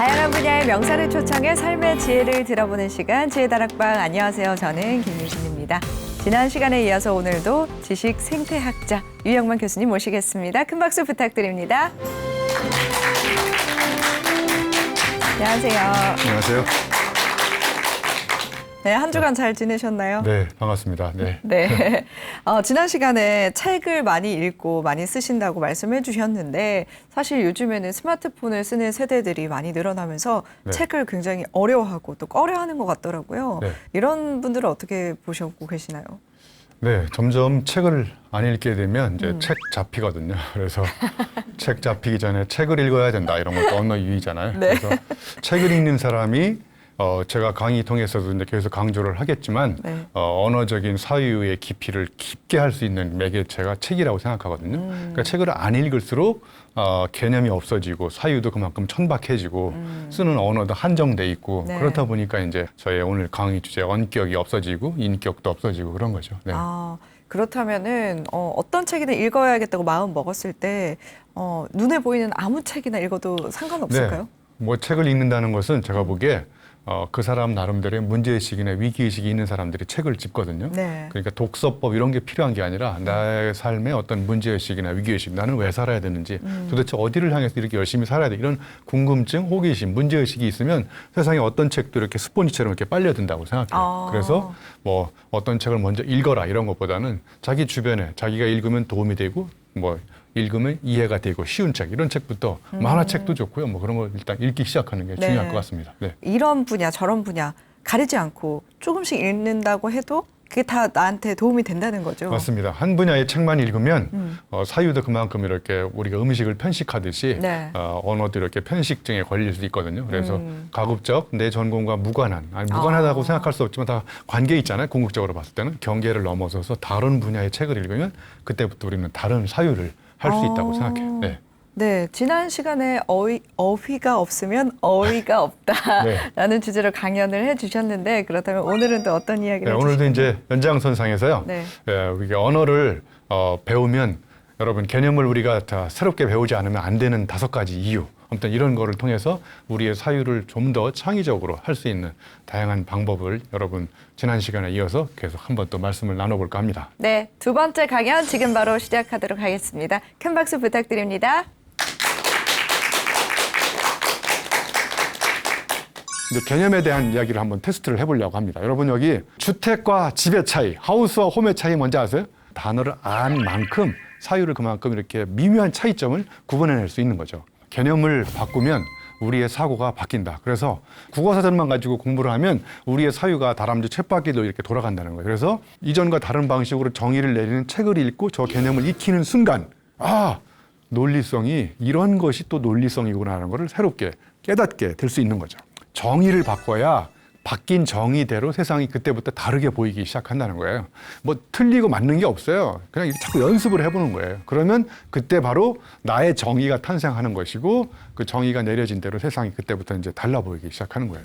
다양한 분야의 명사를 초청해 삶의 지혜를 들어보는 시간 지혜다락방. 안녕하세요. 저는 김유진입니다. 지난 시간에 이어서 오늘도 지식 생태학자 유영만 교수님 모시겠습니다. 큰 박수 부탁드립니다. 안녕하세요. 안녕하세요. 네, 한 주간 잘 지내셨나요? 네, 반갑습니다. 네. 네. 지난 시간에 책을 많이 읽고 많이 쓰신다고 말씀해 주셨는데 사실 요즘에는 스마트폰을 쓰는 세대들이 많이 늘어나면서 네. 책을 굉장히 어려워하고 또 꺼려하는 것 같더라고요. 네. 이런 분들은 어떻게 보셨고 계시나요? 네, 점점 책을 안 읽게 되면 이제 책 잡히거든요. 그래서 책 잡히기 전에 책을 읽어야 된다. 이런 것도 언어 유희잖아요. 네. 그래서 책을 읽는 사람이 제가 강의 통해서도 이제 계속 강조를 하겠지만 네. 언어적인 사유의 깊이를 깊게 할 수 있는 매개체가 책이라고 생각하거든요. 그러니까 책을 안 읽을수록 개념이 없어지고 사유도 그만큼 천박해지고 쓰는 언어도 한정돼 있고 네. 그렇다 보니까 이제 저의 오늘 강의 주제 원격이 없어지고 인격도 없어지고 그런 거죠. 네. 그렇다면은 어떤 책이든 읽어야겠다고 마음 먹었을 때 눈에 보이는 아무 책이나 읽어도 상관없을까요? 네. 뭐 책을 읽는다는 것은 제가 보기에 그 사람 나름대로의 문제의식이나 위기의식이 있는 사람들이 책을 짚거든요. 네. 그러니까 독서법 이런 게 필요한 게 아니라 나의 삶에 어떤 문제의식이나 위기의식, 나는 왜 살아야 되는지, 도대체 어디를 향해서 이렇게 열심히 살아야 돼, 이런 궁금증, 호기심, 문제의식이 있으면 세상에 어떤 책도 이렇게 스폰지처럼 이렇게 빨려든다고 생각해요. 그래서 뭐 어떤 책을 먼저 읽어라 이런 것보다는 자기 주변에 자기가 읽으면 도움이 되고 뭐 읽으면 이해가 되고 쉬운 책, 이런 책부터 만화책도 좋고요. 뭐 그런 거 일단 읽기 시작하는 게 중요할 것 같습니다. 네. 이런 분야, 저런 분야 가리지 않고 조금씩 읽는다고 해도 그게 다 나한테 도움이 된다는 거죠. 맞습니다. 한 분야의 책만 읽으면 사유도 그만큼 이렇게 우리가 음식을 편식하듯이 네. 언어도 이렇게 편식증에 걸릴 수 있거든요. 그래서 가급적 내 전공과 무관한, 무관하다고 생각할 수 없지만 다 관계 있잖아요. 궁극적으로 봤을 때는 경계를 넘어서서 다른 분야의 책을 읽으면 그때부터 우리는 다른 사유를 할 수 있다고 생각해요. 네. 네, 지난 시간에 어휘가 없으면 어휘가 없다라는 네. 주제로 강연을 해주셨는데 그렇다면 오늘은 또 어떤 이야기를 네, 오늘도 이제 연장선상에서요. 네. 이게 언어를 배우면 여러분 개념을 우리가 다 새롭게 배우지 않으면 안 되는 5가지 이유. 아무튼 이런 거를 통해서 우리의 사유를 좀 더 창의적으로 할 수 있는 다양한 방법을 여러분 지난 시간에 이어서 계속 한번 또 말씀을 나눠볼까 합니다. 네, 두 번째 강연 지금 바로 시작하도록 하겠습니다. 큰 박수 부탁드립니다. 이제 개념에 대한 이야기를 한번 테스트를 해보려고 합니다. 여러분 여기 주택과 집의 차이, 하우스와 홈의 차이 뭔지 아세요? 단어를 안 만큼 사유를 그만큼 이렇게 미묘한 차이점을 구분해낼 수 있는 거죠. 개념을 바꾸면 우리의 사고가 바뀐다. 그래서 국어사전만 가지고 공부를 하면 우리의 사유가 다람쥐 쳇바퀴도 이렇게 돌아간다는 거예요. 그래서 이전과 다른 방식으로 정의를 내리는 책을 읽고 저 개념을 익히는 순간 논리성이 이런 것이 또 논리성이구나 하는 것을 새롭게 깨닫게 될 수 있는 거죠. 정의를 바꿔야 바뀐 정의대로 세상이 그때부터 다르게 보이기 시작한다는 거예요. 뭐 틀리고 맞는 게 없어요. 그냥 자꾸 연습을 해보는 거예요. 그러면 그때 바로 나의 정의가 탄생하는 것이고 그 정의가 내려진 대로 세상이 그때부터 이제 달라 보이기 시작하는 거예요.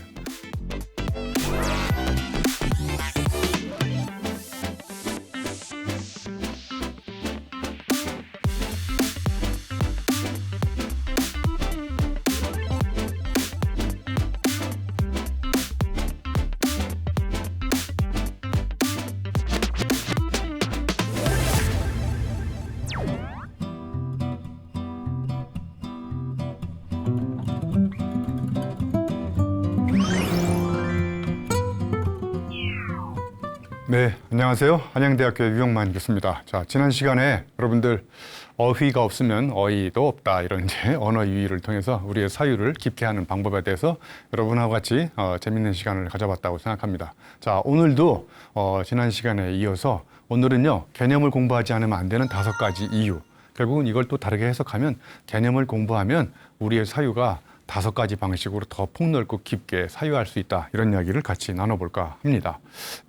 네, 안녕하세요. 한양대학교 유영만 교수입니다. 자, 지난 시간에 여러분들 어휘가 없으면 어휘도 없다 이런 이제 언어 유희를 통해서 우리의 사유를 깊게 하는 방법에 대해서 여러분하고 같이 재밌는 시간을 가져봤다고 생각합니다. 자, 오늘도 지난 시간에 이어서 오늘은요 개념을 공부하지 않으면 안 되는 5가지 이유. 결국은 이걸 또 다르게 해석하면 개념을 공부하면 우리의 사유가 5가지 방식으로 더 폭넓고 깊게 사유할 수 있다. 이런 이야기를 같이 나눠볼까 합니다.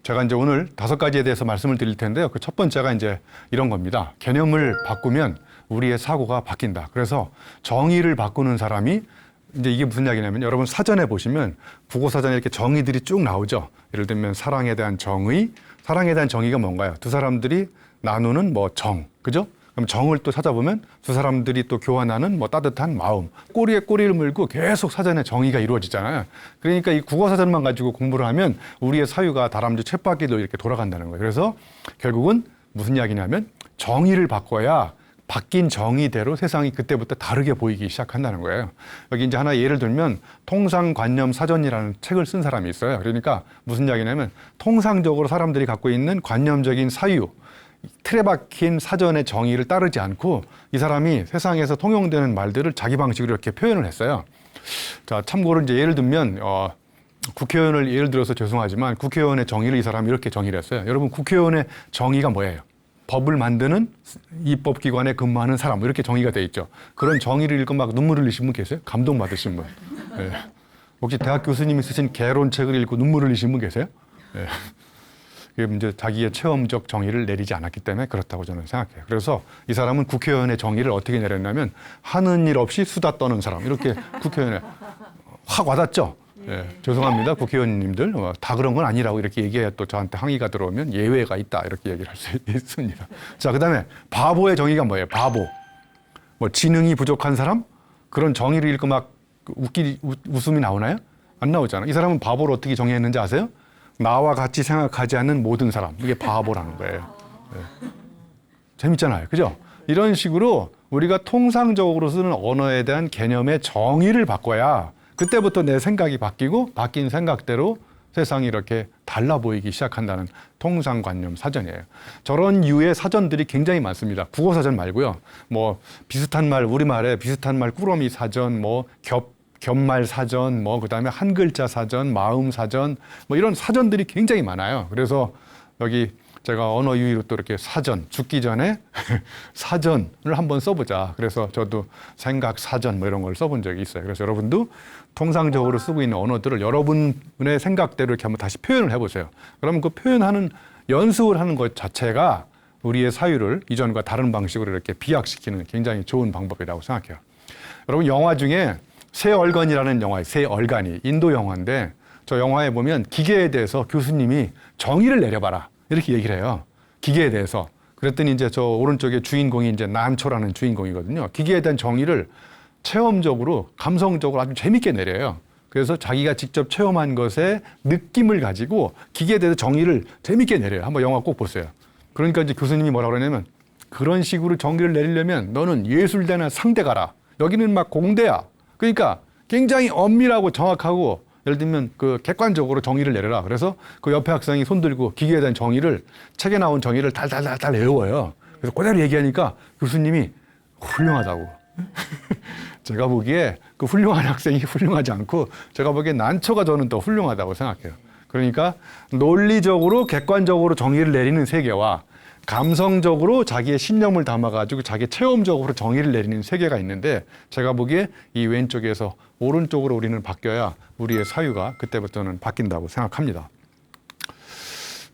제가 이제 오늘 5가지에 대해서 말씀을 드릴 텐데요. 그 첫 번째가 이제 이런 겁니다. 개념을 바꾸면 우리의 사고가 바뀐다. 그래서 정의를 바꾸는 사람이 이제 이게 무슨 이야기냐면 여러분 사전에 보시면 국어사전에 이렇게 정의들이 쭉 나오죠. 예를 들면 사랑에 대한 정의, 사랑에 대한 정의가 뭔가요? 두 사람들이 나누는 뭐 그죠? 그럼 정을 또 찾아보면 두 사람들이 또 교환하는 뭐 따뜻한 마음, 꼬리에 꼬리를 물고 계속 사전에 정의가 이루어지잖아요. 그러니까 이 국어 사전만 가지고 공부를 하면 우리의 사유가 다람쥐 쳇바퀴도 이렇게 돌아간다는 거예요. 그래서 결국은 무슨 이야기냐면 정의를 바꿔야 바뀐 정의대로 세상이 그때부터 다르게 보이기 시작한다는 거예요. 여기 이제 하나 예를 들면 통상관념 사전이라는 책을 쓴 사람이 있어요. 그러니까 무슨 이야기냐면 통상적으로 사람들이 갖고 있는 관념적인 사유, 틀에 박힌 사전의 정의를 따르지 않고 이 사람이 세상에서 통용되는 말들을 자기 방식으로 이렇게 표현을 했어요. 자, 참고로 이제 예를 들면 국회의원을 예를 들어서 죄송하지만 국회의원의 정의를 이 사람이 이렇게 정의를 했어요. 여러분, 국회의원의 정의가 뭐예요? 법을 만드는 입법기관에 근무하는 사람, 이렇게 정의가 돼 있죠. 그런 정의를 읽고 막 눈물을 흘리신 분 계세요? 감동받으신 분. 네. 혹시 대학 교수님이 쓰신 개론책을 읽고 눈물을 흘리신 분 계세요? 네. 이게 이제 자기의 체험적 정의를 내리지 않았기 때문에 그렇다고 저는 생각해요. 그래서 이 사람은 국회의원의 정의를 어떻게 내렸냐면 하는 일 없이 수다 떠는 사람, 이렇게 국회의원에 확 와닿죠? 예, 죄송합니다, 국회의원님들. 다 그런 건 아니라고 이렇게 얘기해야 또 저한테 항의가 들어오면 예외가 있다, 이렇게 얘기를 할 수 있습니다. 자, 그 다음에 바보의 정의가 뭐예요? 바보. 뭐 지능이 부족한 사람? 그런 정의를 읽고 막 웃음이 나오나요? 안 나오잖아요. 이 사람은 바보를 어떻게 정의했는지 아세요? 나와 같이 생각하지 않는 모든 사람. 이게 바보라는 거예요. 예. 재밌잖아요. 그죠? 이런 식으로 우리가 통상적으로 쓰는 언어에 대한 개념의 정의를 바꿔야 그때부터 내 생각이 바뀌고 바뀐 생각대로 세상이 이렇게 달라 보이기 시작한다는 통상관념 사전이에요. 저런 유의 사전들이 굉장히 많습니다. 국어 사전 말고요. 뭐 비슷한 말, 우리말에 비슷한 말 꾸러미 사전, 뭐 겹말 사전, 뭐 그다음에 한 글자 사전, 마음 사전, 뭐 이런 사전들이 굉장히 많아요. 그래서 여기 제가 언어 유희로 또 이렇게 사전, 죽기 전에 사전을 한번 써보자. 그래서 저도 생각 사전 뭐 이런 걸 써본 적이 있어요. 그래서 여러분도 통상적으로 쓰고 있는 언어들을 여러분의 생각대로 이렇게 한번 다시 표현을 해보세요. 그러면 그 표현하는 연습을 하는 것 자체가 우리의 사유를 이전과 다른 방식으로 이렇게 비약시키는 굉장히 좋은 방법이라고 생각해요. 여러분, 영화 중에 새얼간이라는 영화, 새얼간이 인도 영화인데 저 영화에 보면 기계에 대해서 교수님이 정의를 내려봐라, 이렇게 얘기를 해요. 기계에 대해서. 그랬더니 이제 저 오른쪽에 주인공이 이제 난초라는 주인공이거든요. 기계에 대한 정의를 체험적으로, 감성적으로 아주 재밌게 내려요. 그래서 자기가 직접 체험한 것에 느낌을 가지고 기계에 대해서 정의를 재밌게 내려요. 한번 영화 꼭 보세요. 그러니까 이제 교수님이 뭐라 그러냐면 그런 식으로 정의를 내리려면 너는 예술대나 상대 가라. 여기는 막 공대야. 그러니까 굉장히 엄밀하고 정확하고 예를 들면 그 객관적으로 정의를 내려라. 그래서 그 옆에 학생이 손들고 기계에 대한 정의를, 책에 나온 정의를 달달달달 외워요. 그래서 그대로 얘기하니까 교수님이 훌륭하다고. 제가 보기에 그 훌륭한 학생이 훌륭하지 않고 제가 보기에 난초가 저는 더 훌륭하다고 생각해요. 그러니까 논리적으로 객관적으로 정의를 내리는 세계와 감성적으로 자기의 신념을 담아가지고 자기 체험적으로 정의를 내리는 세계가 있는데 제가 보기에 이 왼쪽에서 오른쪽으로 우리는 바뀌어야 우리의 사유가 그때부터는 바뀐다고 생각합니다.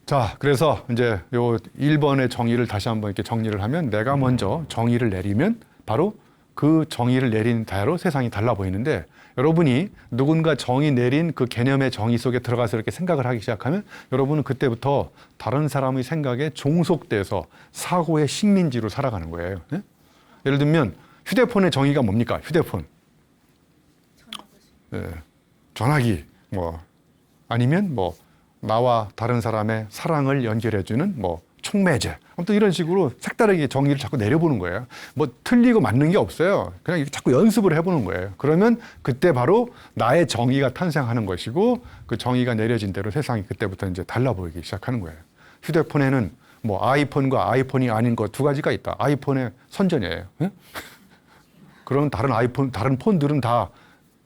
자, 그래서 이제 요 1번의 정의를 다시 한번 이렇게 정리를 하면 내가 먼저 정의를 내리면 바로 그 정의를 내린 대로 세상이 달라 보이는데 여러분이 누군가 정의 내린 그 개념의 정의 속에 들어가서 이렇게 생각을 하기 시작하면 여러분은 그때부터 다른 사람의 생각에 종속돼서 사고의 식민지로 살아가는 거예요. 네? 예를 들면 휴대폰의 정의가 뭡니까? 휴대폰. 네. 전화기. 뭐 아니면 뭐 나와 다른 사람의 사랑을 연결해주는 뭐 촉매제. 아무튼 이런 식으로 색다르게 정의를 자꾸 내려보는 거예요. 뭐 틀리고 맞는 게 없어요. 그냥 자꾸 연습을 해보는 거예요. 그러면 그때 바로 나의 정의가 탄생하는 것이고 그 정의가 내려진 대로 세상이 그때부터 이제 달라 보이기 시작하는 거예요. 휴대폰에는 뭐 아이폰과 아이폰이 아닌 것 두 가지가 있다. 아이폰의 선전이에요. 예? 그럼 다른 폰들은 다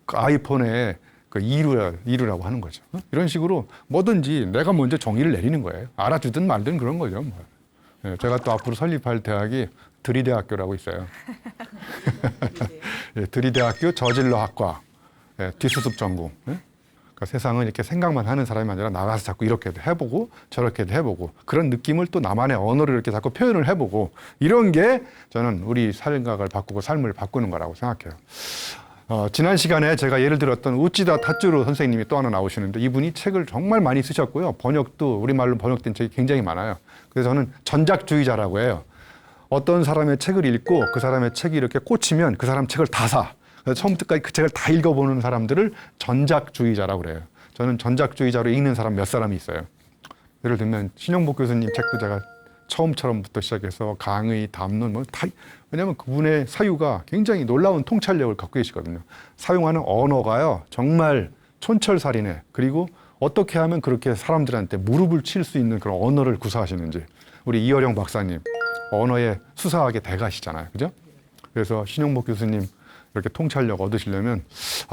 그 아이폰의 그 이루라고 하는 거죠. 이런 식으로 뭐든지 내가 먼저 정의를 내리는 거예요. 알아주든 말든 그런 거죠. 뭐. 예, 제가 또 앞으로 설립할 대학이 드리대학교라고 있어요. 예, 드리대학교 저질러학과, 예, 뒷수습 전공. 예? 그러니까 세상은 이렇게 생각만 하는 사람이 아니라 나가서 자꾸 이렇게도 해보고 저렇게도 해보고 그런 느낌을 또 나만의 언어를 이렇게 자꾸 표현을 해보고 이런 게 저는 우리 생각을 바꾸고 삶을 바꾸는 거라고 생각해요. 지난 시간에 제가 예를 들었던 우찌다 타츠로 선생님이 또 하나 나오시는데 이분이 책을 정말 많이 쓰셨고요. 번역도 우리말로 번역된 책이 굉장히 많아요. 그래서 저는 전작주의자라고 해요. 어떤 사람의 책을 읽고 그 사람의 책이 이렇게 꽂히면 그 사람 책을 다 사. 그래서 처음부터까지 그 책을 다 읽어보는 사람들을 전작주의자라고 그래요. 저는 전작주의자로 읽는 사람 몇 사람이 있어요. 예를 들면 신영복 교수님 책도 제가 처음처럼부터 시작해서 강의, 담론 뭐 다, 왜냐하면 그분의 사유가 굉장히 놀라운 통찰력을 갖고 계시거든요. 사용하는 언어가요 정말 촌철살인해. 그리고 어떻게 하면 그렇게 사람들한테 무릎을 칠 수 있는 그런 언어를 구사하시는지. 우리 이어령 박사님 언어의 수사학의 대가시잖아요, 그죠? 그래서 신영복 교수님 이렇게 통찰력 얻으시려면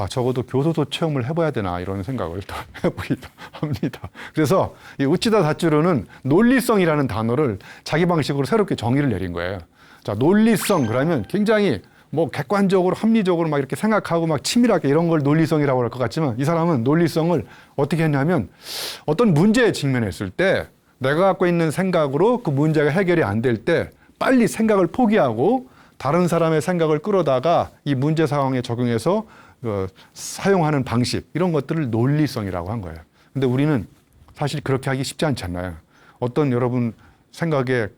적어도 교도소 체험을 해봐야 되나 이런 생각을 또 해보기도 합니다. 그래서 이 우찌다 다쭈르는 논리성이라는 단어를 자기 방식으로 새롭게 정의를 내린 거예요. 자, 논리성 그러면 굉장히 뭐 객관적으로 합리적으로 막 이렇게 생각하고 막 치밀하게 이런 걸 논리성이라고 할 것 같지만 이 사람은 논리성을 어떻게 했냐면 어떤 문제에 직면했을 때 내가 갖고 있는 생각으로 그 문제가 해결이 안 될 때 빨리 생각을 포기하고 다른 사람의 생각을 끌어다가 이 문제 상황에 적용해서 사용하는 방식 이런 것들을 논리성이라고 한 거예요. 근데 우리는 사실 그렇게 하기 쉽지 않지 않나요? 어떤 여러분 생각에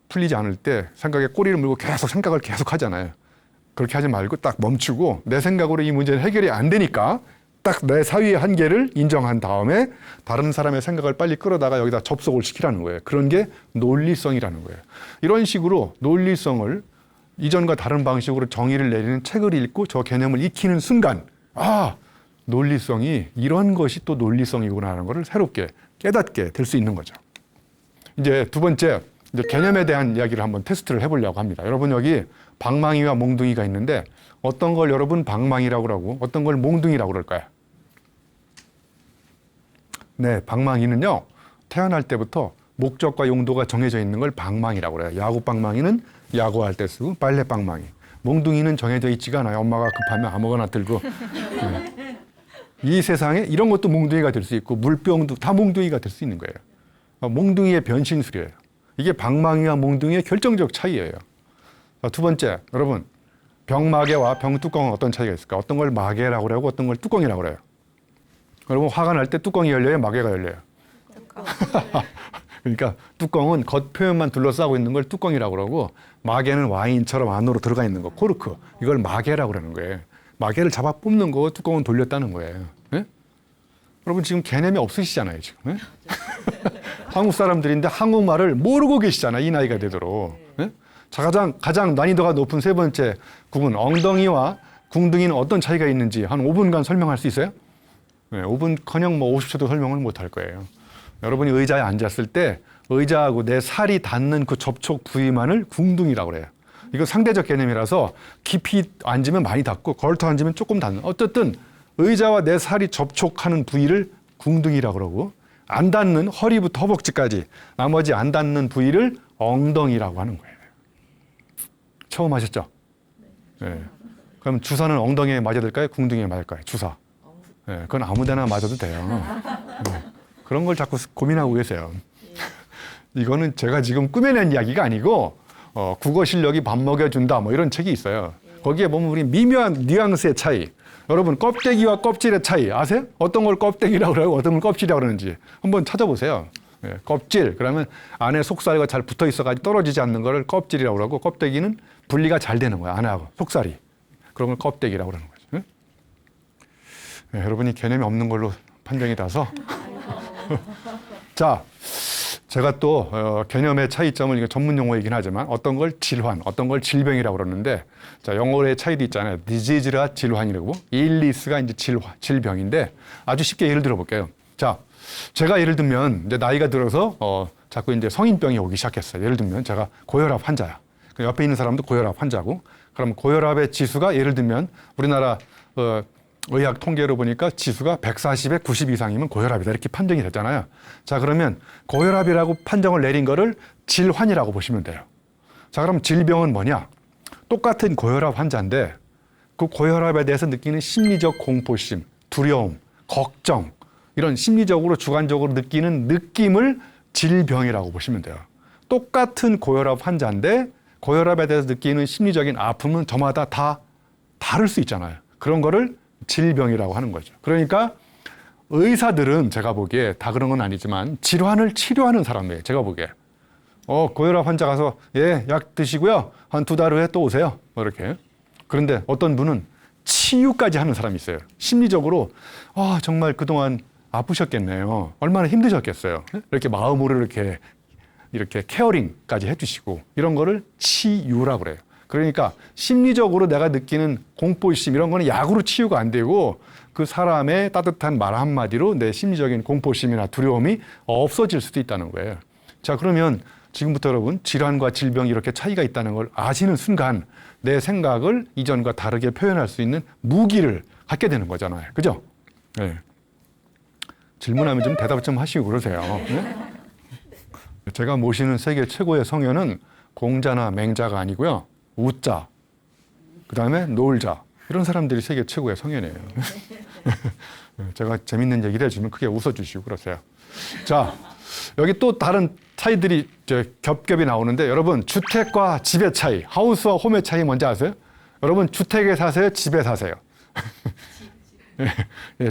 풀리지 않을 때 생각에 꼬리를 물고 계속 생각을 계속 하잖아요. 그렇게 하지 말고 딱 멈추고 내 생각으로 이 문제는 해결이 안 되니까 딱 내 사위의 한계를 인정한 다음에 다른 사람의 생각을 빨리 끌어다가 여기다 접속을 시키라는 거예요. 그런 게 논리성이라는 거예요. 이런 식으로 논리성을 이전과 다른 방식으로 정의를 내리는 책을 읽고 저 개념을 익히는 순간 논리성이 이런 것이 또 논리성이구나 하는 것을 새롭게 깨닫게 될 수 있는 거죠. 이제 두 번째 이제 개념에 대한 이야기를 한번 테스트를 해보려고 합니다. 여러분 여기 방망이와 몽둥이가 있는데 어떤 걸 여러분 방망이라고 그러고 어떤 걸 몽둥이라고 그럴까요? 네, 방망이는요 태어날 때부터 목적과 용도가 정해져 있는 걸 방망이라고 그래요. 야구 방망이는 야구할 때 쓰고 빨래 방망이. 몽둥이는 정해져 있지가 않아요. 엄마가 급하면 아무거나 들고. 네. 이 세상에 이런 것도 몽둥이가 될 수 있고 물병도 다 몽둥이가 될 수 있는 거예요. 몽둥이의 변신술이에요. 이게 방망이와 몽둥이의 결정적 차이예요. 두 번째, 여러분 병마개와 병뚜껑은 어떤 차이가 있을까? 어떤 걸 마개라고 그러고 어떤 걸 뚜껑이라고 그래요. 여러분 화가 날 때 뚜껑이 열려요? 마개가 열려요? 뚜껑. 그러니까 뚜껑은 겉표면만 둘러싸고 있는 걸 뚜껑이라고 그러고 마개는 와인처럼 안으로 들어가 있는 거, 코르크. 이걸 마개라고 그러는 거예요. 마개를 잡아 뽑는 거, 뚜껑은 돌렸다는 거예요. 네? 여러분 지금 개념이 없으시잖아요, 지금. 네? 한국 사람들인데 한국말을 모르고 계시잖아요, 이 나이가 되도록. 네? 가장 난이도가 높은 세 번째 구분, 엉덩이와 궁둥이는 어떤 차이가 있는지 한 5분간 설명할 수 있어요? 네, 5분커녕 뭐 50초도 설명을 못 할 거예요. 여러분이 의자에 앉았을 때 의자하고 내 살이 닿는 그 접촉 부위만을 궁둥이라고 그래요. 이거 상대적 개념이라서 깊이 앉으면 많이 닿고 걸터 앉으면 조금 닿는. 어쨌든 의자와 내 살이 접촉하는 부위를 궁둥이라고 그러고 안 닿는 허리부터 허벅지까지 나머지 안 닿는 부위를 엉덩이라고 하는 거예요. 처음 하셨죠? 네. 그럼 주사는 엉덩이에 맞아야 될까요? 궁둥이에 맞을까요? 주사. 네, 그건 아무 데나 맞아도 돼요. 네. 그런 걸 자꾸 고민하고 계세요. 이거는 제가 지금 꾸며낸 이야기가 아니고 국어 실력이 밥 먹여준다 뭐 이런 책이 있어요. 거기에 보면 우리 미묘한 뉘앙스의 차이. 여러분 껍데기와 껍질의 차이 아세요? 어떤 걸 껍데기라고 그러고 어떤 걸 껍질이라고 그러는지 한번 찾아보세요. 네, 껍질 그러면 안에 속살과 잘 붙어 있어가지고 떨어지지 않는 거를 껍질이라고 그러고 껍데기는 분리가 잘 되는 거야. 안하고 속살이. 그런 걸 껍데기라고 그러는 거죠. 네? 네, 여러분이 개념이 없는 걸로 판정이 나서 자, 제가 또 개념의 차이점을 이거 전문 용어이긴 하지만 어떤 걸 질환, 어떤 걸 질병이라고 그러는데 자, 영어의 차이도 있잖아요. disease가 질환이라고, illness가 이제 질병인데 아주 쉽게 예를 들어 볼게요. 자, 제가 예를 들면 이제 나이가 들어서 자꾸 이제 성인병이 오기 시작했어요. 예를 들면 제가 고혈압 환자야. 옆에 있는 사람도 고혈압 환자고, 그럼 고혈압의 지수가 예를 들면 우리나라 의학 통계로 보니까 지수가 140에 90 이상이면 고혈압이다 이렇게 판정이 됐잖아요. 자, 그러면 고혈압이라고 판정을 내린 거를 질환이라고 보시면 돼요. 자, 그럼 질병은 뭐냐? 똑같은 고혈압 환자인데 그 고혈압에 대해서 느끼는 심리적 공포심, 두려움, 걱정 이런 심리적으로 주관적으로 느끼는 느낌을 질병이라고 보시면 돼요. 똑같은 고혈압 환자인데 고혈압에 대해서 느끼는 심리적인 아픔은 저마다 다 다를 수 있잖아요. 그런 거를 질병이라고 하는 거죠. 그러니까 의사들은 제가 보기에 다 그런 건 아니지만 질환을 치료하는 사람이에요. 제가 보기에. 고혈압 환자 가서 예, 약 드시고요. 한 2달 후에 또 오세요. 뭐 이렇게. 그런데 어떤 분은 치유까지 하는 사람이 있어요. 심리적으로 정말 그동안 아프셨겠네요. 얼마나 힘드셨겠어요. 이렇게 마음으로 이렇게 케어링까지 해주시고 이런 거를 치유라고 그래요. 그러니까 심리적으로 내가 느끼는 공포심 이런 거는 약으로 치유가 안 되고 그 사람의 따뜻한 말 한마디로 내 심리적인 공포심이나 두려움이 없어질 수도 있다는 거예요. 자, 그러면 지금부터 여러분 질환과 질병이 이렇게 차이가 있다는 걸 아시는 순간 내 생각을 이전과 다르게 표현할 수 있는 무기를 갖게 되는 거잖아요. 그죠? 네. 질문하면 좀 대답 좀 하시고 그러세요. 네? 제가 모시는 세계 최고의 성현은 공자나 맹자가 아니고요. 우자, 그 다음에 놀자 이런 사람들이 세계 최고의 성현이에요. 제가 재밌는 얘기를 해주면 크게 웃어주시고 그러세요. 자, 여기 또 다른 차이들이 겹겹이 나오는데 여러분 주택과 집의 차이, 하우스와 홈의 차이 뭔지 아세요? 여러분 주택에 사세요? 집에 사세요?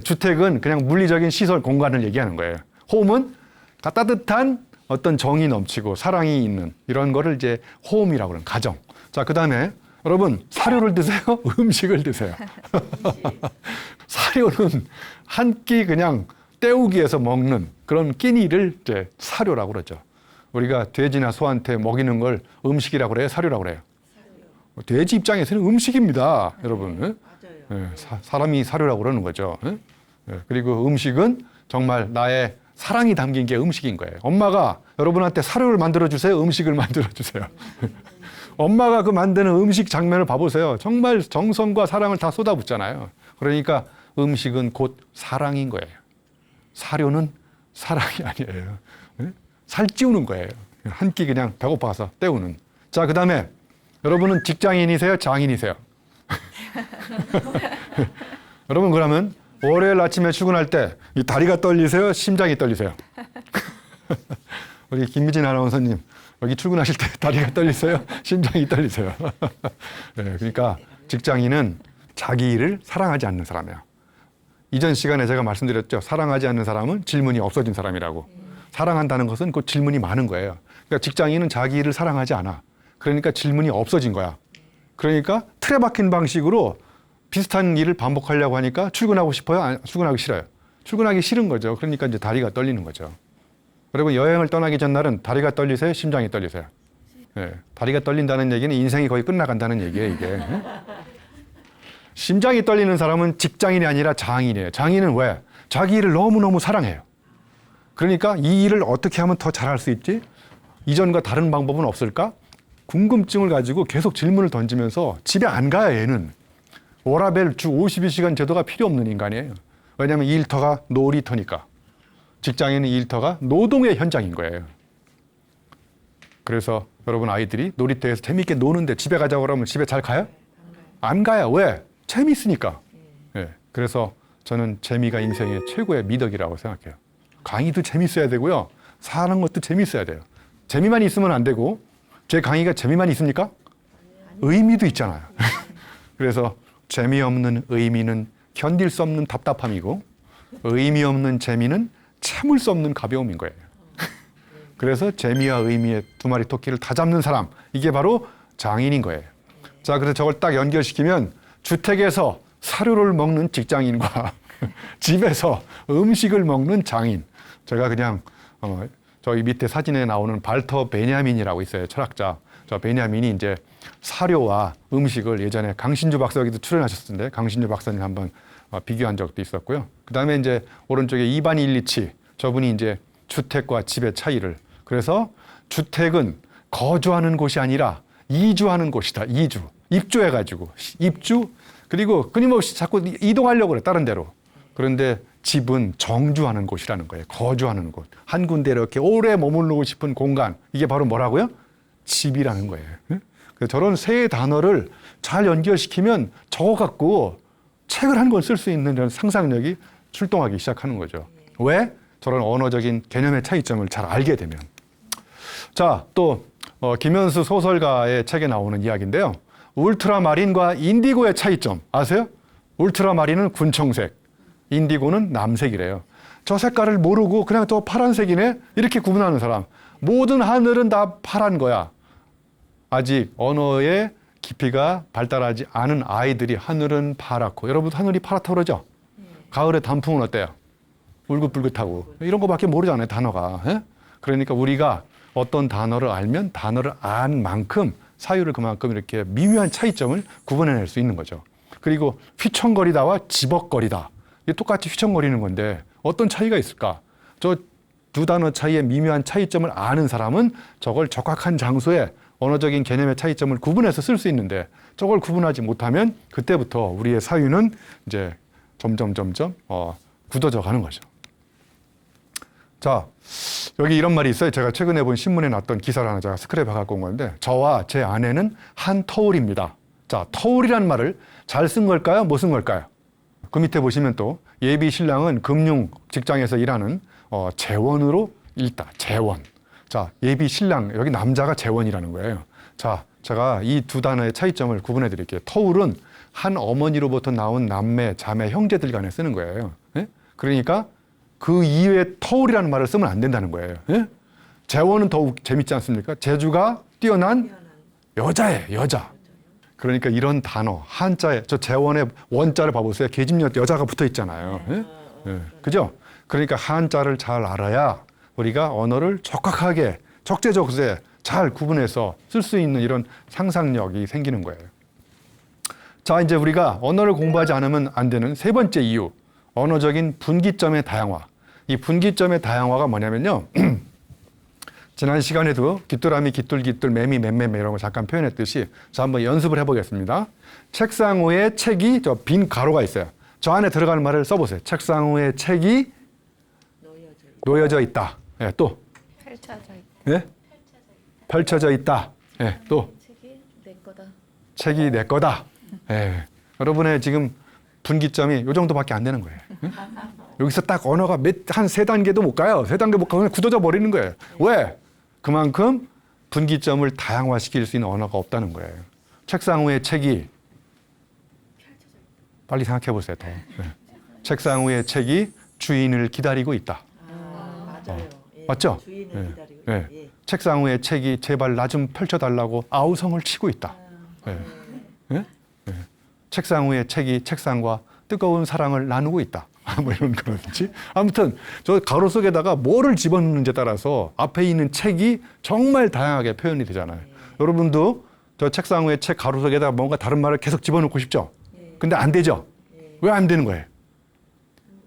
주택은 그냥 물리적인 시설 공간을 얘기하는 거예요. 홈은 따뜻한 어떤 정이 넘치고 사랑이 있는 이런 거를 이제 홈이라고 그러는 가정. 자, 그 다음에 여러분 사료를 드세요? 음식을 드세요? 사료는 한 끼 그냥 때우기 위해서 먹는 그런 끼니를 이제 사료라고 그러죠. 우리가 돼지나 소한테 먹이는 걸 음식이라고 그래요? 사료라고 그래요? 돼지 입장에서는 음식입니다, 여러분. 맞아요. 사람이 사료라고 그러는 거죠. 그리고 음식은 정말 나의 사랑이 담긴 게 음식인 거예요. 엄마가 여러분한테 사료를 만들어 주세요, 음식을 만들어 주세요. 엄마가 그 만드는 음식 장면을 봐보세요. 정말 정성과 사랑을 다 쏟아붓잖아요. 그러니까 음식은 곧 사랑인 거예요. 사료는 사랑이 아니에요. 살 찌우는 거예요. 한 끼 그냥 배고파서 때우는. 자, 그 다음에 여러분은 직장인이세요? 장인이세요? 여러분 그러면 월요일 아침에 출근할 때 이 다리가 떨리세요? 심장이 떨리세요? 우리 김미진 아나운서님 여기 출근하실 때 다리가 떨리세요? 심장이 떨리세요? 네, 그러니까 직장인은 자기 일을 사랑하지 않는 사람이에요. 이전 시간에 제가 말씀드렸죠. 사랑하지 않는 사람은 질문이 없어진 사람이라고. 사랑한다는 것은 그 질문이 많은 거예요. 그러니까 직장인은 자기 일을 사랑하지 않아. 그러니까 질문이 없어진 거야. 그러니까 틀에 박힌 방식으로 비슷한 일을 반복하려고 하니까 출근하고 싶어요? 출근하기 싫어요? 출근하기 싫은 거죠. 그러니까 이제 다리가 떨리는 거죠. 여러분 여행을 떠나기 전날은 다리가 떨리세요? 심장이 떨리세요? 네, 다리가 떨린다는 얘기는 인생이 거의 끝나간다는 얘기예요, 이게. 심장이 떨리는 사람은 직장인이 아니라 장인이에요. 장인은 왜? 자기 일을 너무너무 사랑해요. 그러니까 이 일을 어떻게 하면 더 잘할 수 있지? 이전과 다른 방법은 없을까? 궁금증을 가지고 계속 질문을 던지면서 집에 안 가요, 얘는. 워라밸 주 52시간 제도가 필요 없는 인간이에요. 왜냐하면 이 일터가 놀이터니까. 직장인은 이 일터가 노동의 현장인 거예요. 그래서 여러분 아이들이 놀이터에서 재미있게 노는데 집에 가자고 그러면 집에 잘 가요? 안 가요. 왜? 재미있으니까. 네. 그래서 저는 재미가 인생의 최고의 미덕이라고 생각해요. 강의도 재밌어야 되고요. 사는 것도 재밌어야 돼요. 재미만 있으면 안 되고 제 강의가 재미만 있습니까? 의미도 있잖아요. 그래서 재미없는 의미는 견딜 수 없는 답답함이고 의미 없는 재미는 참을 수 없는 가벼움인 거예요. 그래서 재미와 의미의 두 마리 토끼를 다 잡는 사람, 이게 바로 장인인 거예요. 자, 그래서 저걸 딱 연결시키면 주택에서 사료를 먹는 직장인과 집에서 음식을 먹는 장인. 제가 그냥 저희 밑에 사진에 나오는 발터 베냐민이라고 있어요, 철학자. 저 베냐민이 이제 사료와 음식을 예전에 강신주 박사에게도 출연하셨는데 강신주 박사님 한번 비교한 적도 있었고요. 그 다음에 이제 오른쪽에 이반 일리치, 저분이 이제 주택과 집의 차이를. 그래서 주택은 거주하는 곳이 아니라 이주하는 곳이다. 이주. 입주해가지고. 입주. 그리고 끊임없이 자꾸 이동하려고 그래, 다른 데로. 그런데 집은 정주하는 곳이라는 거예요. 거주하는 곳. 한 군데 이렇게 오래 머무르고 싶은 공간. 이게 바로 뭐라고요? 집이라는 거예요. 그래서 저런 세 단어를 잘 연결시키면 저거 갖고 책을 한 권 쓸 수 있는 이런 상상력이 출동하기 시작하는 거죠. 왜? 저런 언어적인 개념의 차이점을 잘 알게 되면. 자, 또 김현수 소설가의 책에 나오는 이야기인데요. 울트라마린과 인디고의 차이점 아세요? 울트라마린은 군청색, 인디고는 남색이래요. 저 색깔을 모르고 그냥 또 파란색이네? 이렇게 구분하는 사람. 모든 하늘은 다 파란 거야. 아직 언어의 깊이가 발달하지 않은 아이들이 하늘은 파랗고, 여러분 하늘이 파랗다고 그러죠? 가을에 단풍은 어때요? 울긋불긋하고. 이런 거밖에 모르잖아요, 단어가. 예? 그러니까 우리가 어떤 단어를 알면 단어를 안 만큼 사유를 그만큼 이렇게 미묘한 차이점을 구분해낼 수 있는 거죠. 그리고 휘청거리다와 지벅거리다. 이게 똑같이 휘청거리는 건데 어떤 차이가 있을까? 저 두 단어 차이의 미묘한 차이점을 아는 사람은 저걸 적확한 장소에 언어적인 개념의 차이점을 구분해서 쓸 수 있는데 저걸 구분하지 못하면 그때부터 우리의 사유는 이제 점점 굳어져 가는 거죠. 자, 여기 이런 말이 있어요. 제가 최근에 본 신문에 났던 기사를 하나 제가 스크랩에 갖고 온 건데, 저와 제 아내는 한 터울입니다. 자, 터울이라는 말을 잘 쓴 걸까요? 못 쓴 걸까요? 그 밑에 보시면 또 예비 신랑은 금융 직장에서 일하는 재원으로 읽다. 재원. 자, 예비 신랑, 여기 남자가 재원이라는 거예요. 자, 제가 이 두 단어의 차이점을 구분해 드릴게요. 터울은 한 어머니로부터 나온 남매, 자매, 형제들 간에 쓰는 거예요. 예? 그러니까 그 이외에 터울이라는 말을 쓰면 안 된다는 거예요. 예? 재원은 더욱 재밌지 않습니까? 재주가 뛰어난 여자예요, 여자. 그러니까 이런 단어, 한자에, 저 재원의 원자를 봐보세요. 계집여 여자가 붙어 있잖아요. 예? 예. 그죠? 그러니까 한자를 잘 알아야 우리가 언어를 적확하게, 적재적소에 잘 구분해서 쓸 수 있는 이런 상상력이 생기는 거예요. 자, 이제 우리가 언어를 공부하지 않으면 안 되는 세 번째 이유, 언어적인 분기점의 다양화. 이 분기점의 다양화가 뭐냐면요. 지난 시간에도 깃돌아미, 깃돌깃돌, 매미, 맴매매 이런 거 잠깐 표현했듯이 자, 한번 연습을 해보겠습니다. 책상 위에 책이 저 빈 가로가 있어요. 저 안에 들어가는 말을 써보세요. 책상 위에 책이 놓여져 있다. 예, 또 펼쳐져 있다. 예? 펼쳐져 있다. 예, 또 책이 내 거다. 책이 내 거다. 예. 여러분의 지금 분기점이 요 정도밖에 안 되는 거예요. 예? 여기서 딱 언어가 한 세 단계도 못 가요. 세 단계 못 가면 굳어져 버리는 거예요. 왜? 그만큼 분기점을 다양화시킬 수 있는 언어가 없다는 거예요. 책상 위에 책이 빨리 생각해 보세요. 더. 예. 책상 위에 책이 주인을 기다리고 있다. 맞아요. 예, 맞죠? 주인을 예. 기다리고 예. 있다. 예. 책상 위에 책이 제발 나 좀 펼쳐달라고 아우성을 치고 있다. 예. 예? 예. 책상 위에 책이 책상과 뜨거운 사랑을 나누고 있다. 뭐 이런 거라든지. 아무튼 저 가로 속에다가 뭐를 집어넣는지에 따라서 앞에 있는 책이 정말 다양하게 표현이 되잖아요. 여러분도 저 책상 위에 책 가로 속에다가 뭔가 다른 말을 계속 집어넣고 싶죠? 근데 안 되죠? 왜 안 되는 거예요?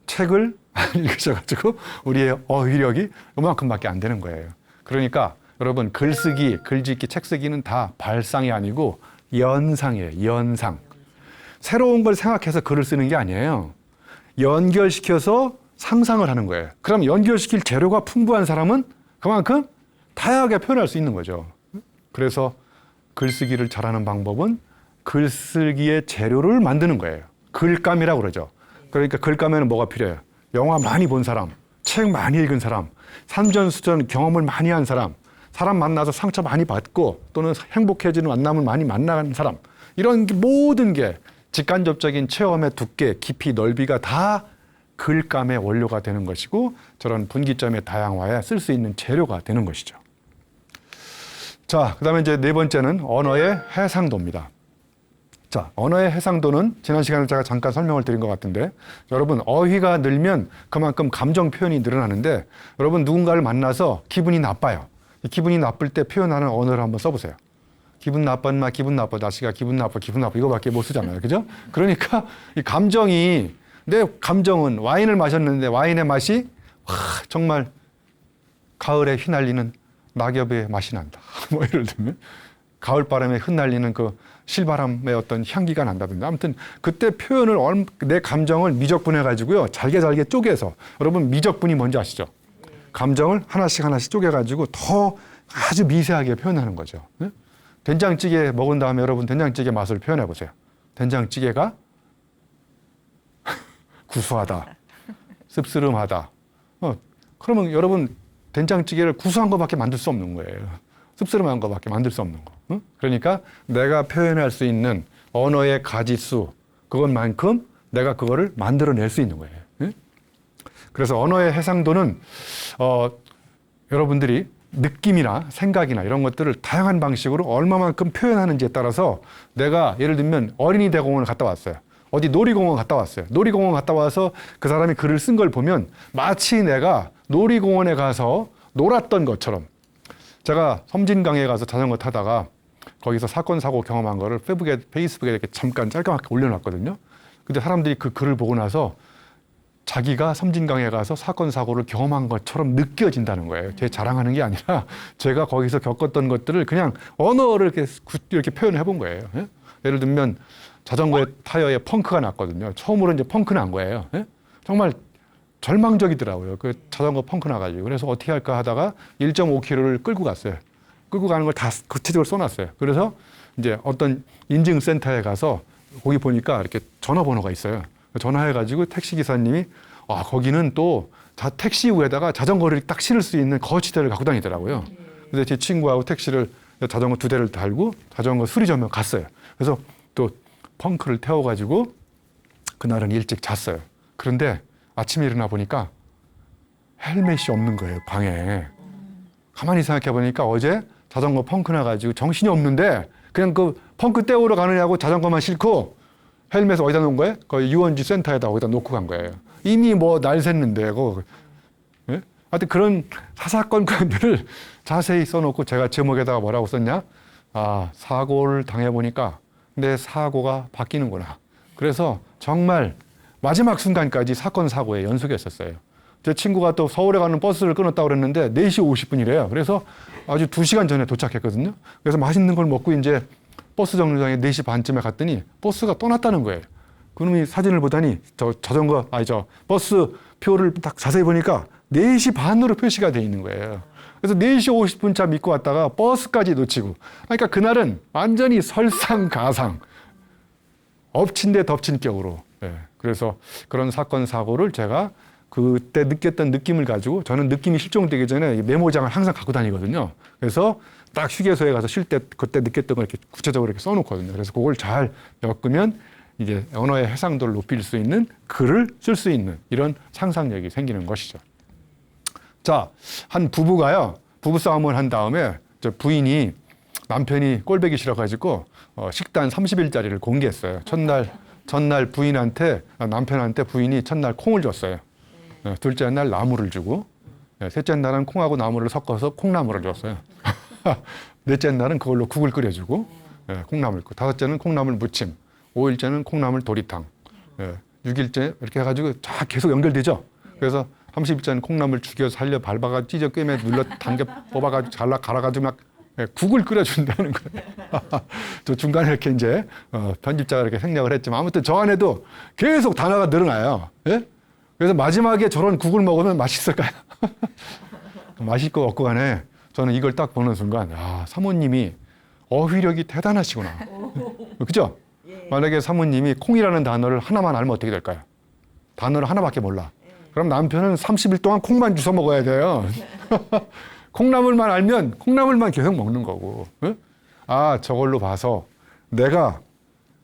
책을 안 읽으셔가지고 우리의 어휘력이 이만큼밖에 안 되는 거예요. 그러니까 여러분 글쓰기, 글짓기, 책쓰기는 다 발상이 아니고 연상이에요. 연상. 새로운 걸 생각해서 글을 쓰는 게 아니에요. 연결시켜서 상상을 하는 거예요. 그럼 연결시킬 재료가 풍부한 사람은 그만큼 다양하게 표현할 수 있는 거죠. 그래서 글쓰기를 잘하는 방법은 글쓰기의 재료를 만드는 거예요. 글감이라고 그러죠. 그러니까 글감에는 뭐가 필요해요? 영화 많이 본 사람, 책 많이 읽은 사람, 산전수전 경험을 많이 한 사람, 사람 만나서 상처 많이 받고 또는 행복해지는 만남을 많이 만난 사람, 이런 모든 게 직간접적인 체험의 두께, 깊이, 넓이가 다 글감의 원료가 되는 것이고 저런 분기점의 다양화에 쓸 수 있는 재료가 되는 것이죠. 자, 그다음에 이제 네 번째는 언어의 해상도입니다. 자, 언어의 해상도는 지난 시간에 제가 잠깐 설명을 드린 것 같은데 여러분 어휘가 늘면 그만큼 감정 표현이 늘어나는데 여러분 누군가를 만나서 기분이 나빠요. 기분이 나쁠 때 표현하는 언어를 한번 써보세요. 기분 나쁜 말, 기분 나빠, 날씨가 기분 나빠, 기분 나빠 이거밖에 못 쓰잖아요. 그죠? 그러니까 이 감정이 내 감정은 와인을 마셨는데 와인의 맛이 와, 정말 가을에 휘날리는 낙엽의 맛이 난다. 뭐 예를 들면 가을바람에 흩날리는 그 실바람의 어떤 향기가 난다든지 아무튼 그때 표현을 내 감정을 미적분해 가지고요 잘게 쪼개서 여러분 미적분이 뭔지 아시죠? 감정을 하나씩 쪼개 가지고 더 아주 미세하게 표현하는 거죠. 네? 된장찌개 먹은 다음에 여러분 된장찌개 맛을 표현해 보세요. 된장찌개가 구수하다, 씁쓸음하다. 그러면 여러분 된장찌개를 구수한 것밖에 만들 수 없는 거예요. 씁쓸한 것밖에 만들 수 없는 거. 응? 그러니까 내가 표현할 수 있는 언어의 가지수 그것만큼 내가 그거를 만들어낼 수 있는 거예요. 응? 그래서 언어의 해상도는 여러분들이 느낌이나 생각이나 이런 것들을 다양한 방식으로 얼마만큼 표현하는지에 따라서 내가 예를 들면 어린이 대공원을 갔다 왔어요. 어디 놀이공원 갔다 왔어요. 놀이공원 갔다 와서 그 사람이 글을 쓴 걸 보면 마치 내가 놀이공원에 가서 놀았던 것처럼 제가 섬진강에 가서 자전거 타다가 거기서 사건 사고 경험한 거를 페이스북에 이렇게 잠깐 짧게 올려놨거든요. 근데 사람들이 그 글을 보고 나서 자기가 섬진강에 가서 사건 사고를 경험한 것처럼 느껴진다는 거예요. 제 자랑하는 게 아니라 제가 거기서 겪었던 것들을 그냥 언어를 이렇게 표현을 해본 거예요. 예? 예를 들면 자전거의 타이어에 펑크가 났거든요. 처음으로 이제 펑크 난 거예요. 예? 정말 절망적이더라고요. 그 자전거 펑크 나가지고. 그래서 어떻게 할까 하다가 1.5km를 끌고 갔어요. 끌고 가는 걸 다 구체적으로 써놨어요. 그래서 이제 어떤 인증센터에 가서 거기 보니까 이렇게 전화번호가 있어요. 전화해가지고 택시기사님이 거기는 또 택시 위에다가 자전거를 딱 실을 수 있는 거치대를 갖고 다니더라고요. 그래서 제 친구하고 택시를 자전거 2대를 달고 자전거 수리점에 갔어요. 그래서 또 펑크를 태워가지고 그날은 일찍 잤어요. 그런데 아침에 일어나 보니까 헬멧이 없는 거예요, 방에. 가만히 생각해 보니까 어제 자전거 펑크 나가지고 정신이 없는데 그냥 그 펑크 떼우러 가느냐고 자전거만 싣고 헬멧을 어디다 놓은 거예요? 거의 유원지 센터에다 어디다 놓고 간 거예요. 이미 뭐 날 샜는데, 예? 하여튼 그런 사사건건들을 자세히 써놓고 제가 제목에다가 뭐라고 썼냐? 사고를 당해보니까 내 사고가 바뀌는구나. 그래서 정말 마지막 순간까지 사건, 사고에 연속했었어요. 제 친구가 또 서울에 가는 버스를 끊었다고 그랬는데 4시 50분이래요. 그래서 아주 2시간 전에 도착했거든요. 그래서 맛있는 걸 먹고 이제 버스 정류장에 4시 반쯤에 갔더니 버스가 떠났다는 거예요. 그놈이 사진을 보더니 버스 표를 딱 자세히 보니까 4시 반으로 표시가 돼 있는 거예요. 그래서 4시 50분 차 믿고 왔다가 버스까지 놓치고. 그러니까 그날은 완전히 설상가상. 엎친 데 덮친 격으로. 예. 그래서 그런 사건, 사고를 제가 그때 느꼈던 느낌을 가지고 저는 느낌이 실종되기 전에 메모장을 항상 갖고 다니거든요. 그래서 딱 휴게소에 가서 쉴 때 그때 느꼈던 걸 이렇게 구체적으로 이렇게 써놓거든요. 그래서 그걸 잘 엮으면 이제 언어의 해상도를 높일 수 있는 글을 쓸 수 있는 이런 상상력이 생기는 것이죠. 자, 한 부부가요. 부부싸움을 한 다음에 부인이 남편이 꼴보기 싫어가지고 식단 30일짜리를 공개했어요. 첫날 남편한테 부인이 첫날 콩을 줬어요. 둘째 날 나물을 주고, 셋째 날은 콩하고 나물을 섞어서 콩나물을 줬어요. 넷째 날은 그걸로 국을 끓여주고, 콩나물, 다섯째는 콩나물 무침, 5일째는 콩나물 도리탕, 6일째 이렇게 해가지고 쫙 계속 연결되죠. 그래서 30일째는 콩나물 죽여 살려 밟아가 찢어 꿰매 눌러 당겨 뽑아가지고 갈아가지고 막 국을 끓여준다는 거예요. 저 중간에 이렇게 이제 편집자가 이렇게 생략을 했지만 아무튼 저 안에도 계속 단어가 늘어나요. 예? 그래서 마지막에 저런 국을 먹으면 맛있을까요? 맛있을 거 없고 간에 저는 이걸 딱 보는 순간 사모님이 어휘력이 대단하시구나. 그죠? 만약에 사모님이 콩이라는 단어를 하나만 알면 어떻게 될까요? 단어를 하나밖에 몰라. 그럼 남편은 30일 동안 콩만 주워 먹어야 돼요. 콩나물만 알면 콩나물만 계속 먹는 거고. 저걸로 봐서 내가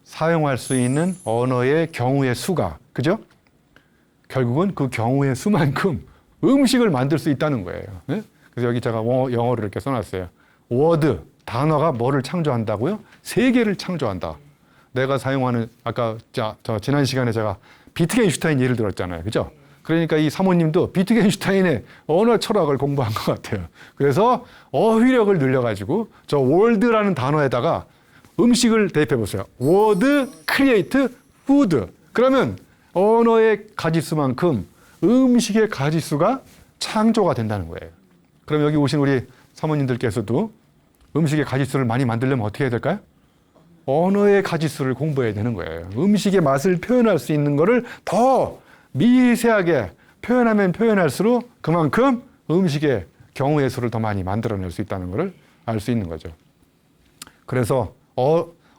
사용할 수 있는 언어의 경우의 수가, 그죠? 결국은 그 경우의 수만큼 음식을 만들 수 있다는 거예요. 그래서 여기 제가 영어를 이렇게 써놨어요. 워드, 단어가 뭐를 창조한다고요? 세계를 창조한다. 내가 사용하는, 아까 지난 시간에 제가 비트겐슈타인 예를 들었잖아요. 그죠? 그러니까 이 사모님도 비트겐슈타인의 언어 철학을 공부한 것 같아요. 그래서 어휘력을 늘려가지고 저 월드라는 단어에다가 음식을 대입해 보세요. 워드, 크리에이트, 푸드. 그러면 언어의 가지수만큼 음식의 가지수가 창조가 된다는 거예요. 그럼 여기 오신 우리 사모님들께서도 음식의 가지수를 많이 만들려면 어떻게 해야 될까요? 언어의 가지수를 공부해야 되는 거예요. 음식의 맛을 표현할 수 있는 거를 더 미세하게 표현하면 표현할수록 그만큼 음식의 경우의 수를 더 많이 만들어낼 수 있다는 것을 알 수 있는 거죠. 그래서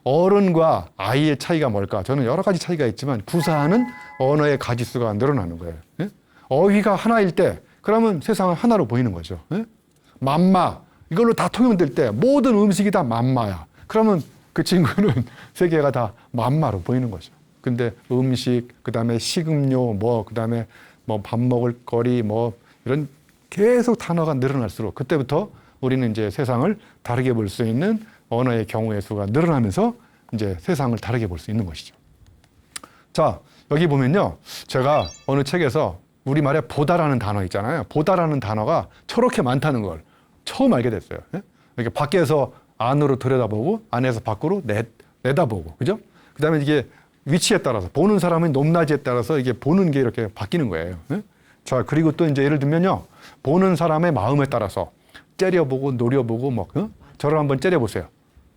어른과 아이의 차이가 뭘까? 저는 여러 가지 차이가 있지만 구사하는 언어의 가지수가 늘어나는 거예요. 예? 어휘가 하나일 때 그러면 세상은 하나로 보이는 거죠. 예? 맘마 이걸로 다 통용될 때 모든 음식이 다 맘마야. 그러면 그 친구는 세계가 다 맘마로 보이는 거죠. 근데 음식, 그다음에 식음료, 그다음에 밥 먹을 거리, 이런 계속 단어가 늘어날수록 그때부터 우리는 이제 세상을 다르게 볼 수 있는 언어의 경우의 수가 늘어나면서 이제 세상을 다르게 볼 수 있는 것이죠. 자, 여기 보면요. 제가 어느 책에서 우리말에 보다라는 단어 있잖아요. 보다라는 단어가 저렇게 많다는 걸 처음 알게 됐어요. 예? 이렇게 밖에서 안으로 들여다보고 안에서 밖으로 내다보고, 그죠? 그 다음에 이게 위치에 따라서 보는 사람의 높낮이에 따라서 이게 보는 게 이렇게 바뀌는 거예요. 예? 자, 그리고 또 이제 예를 들면요. 보는 사람의 마음에 따라서 째려보고 노려보고 뭐, 저를 한번 째려보세요.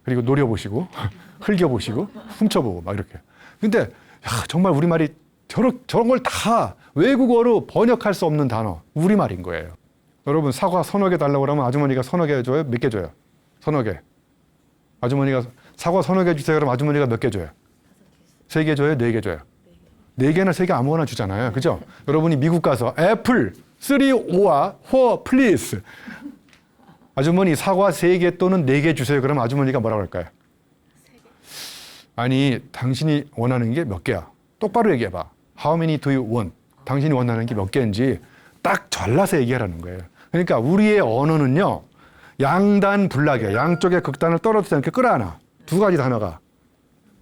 그리고 노려보시고, 흘겨보시고, 훔쳐보고 막 이렇게. 근데 야, 정말 우리말이 저런 걸 다 외국어로 번역할 수 없는 단어, 우리말인 거예요. 여러분, 사과 서너 개 달라고 그러면 아주머니가 서너 개 줘요? 몇 개 줘요? 서너 개. 아주머니가 사과 서너 개 주세요. 그러면 아주머니가 몇 개 줘요? 3개 줘요? 4개 줘요? 4개나 3개 아무거나 주잖아요. 그죠? 여러분이 미국 가서 애플 3, 5와 4, please. 아주머니 사과 3개 또는 4개 주세요. 그러면 아주머니가 뭐라고 할까요? 아니, 당신이 원하는 게 몇 개야? 똑바로 얘기해봐. How many do you want? 당신이 원하는 게 몇 개인지 딱 잘라서 얘기하라는 거예요. 그러니까 우리의 언어는요. 양단 불락이야. 양쪽의 극단을 떨어지지 않게 끌어안아. 두 가지 단어가.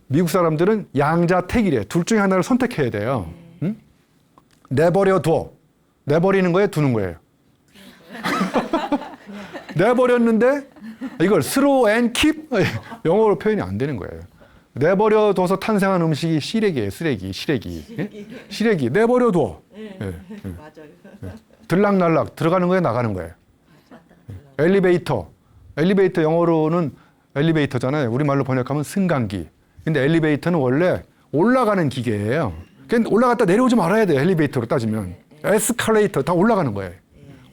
미국 사람들은 양자택일이에요. 둘 중에 하나를 선택해야 돼요. 응? 내버려둬. 내버리는 거예요? 두는 거예요? 내버렸는데 이걸 throw and keep? 영어로 표현이 안 되는 거예요. 내버려둬서 탄생한 음식이 시래기예요. 쓰레기, 시래기. 예? 시래기. 내버려둬. 예. 예. 예. 맞아요. 들락날락 들어가는 거예요? 나가는 거예요? 엘리베이터. 엘리베이터 영어로는 엘리베이터잖아요. 우리말로 번역하면 승강기. 근데 엘리베이터는 원래 올라가는 기계예요. 그러니까 올라갔다 내려오지 말아야 돼요. 엘리베이터로 따지면. 에스컬레이터 다 올라가는 거예요.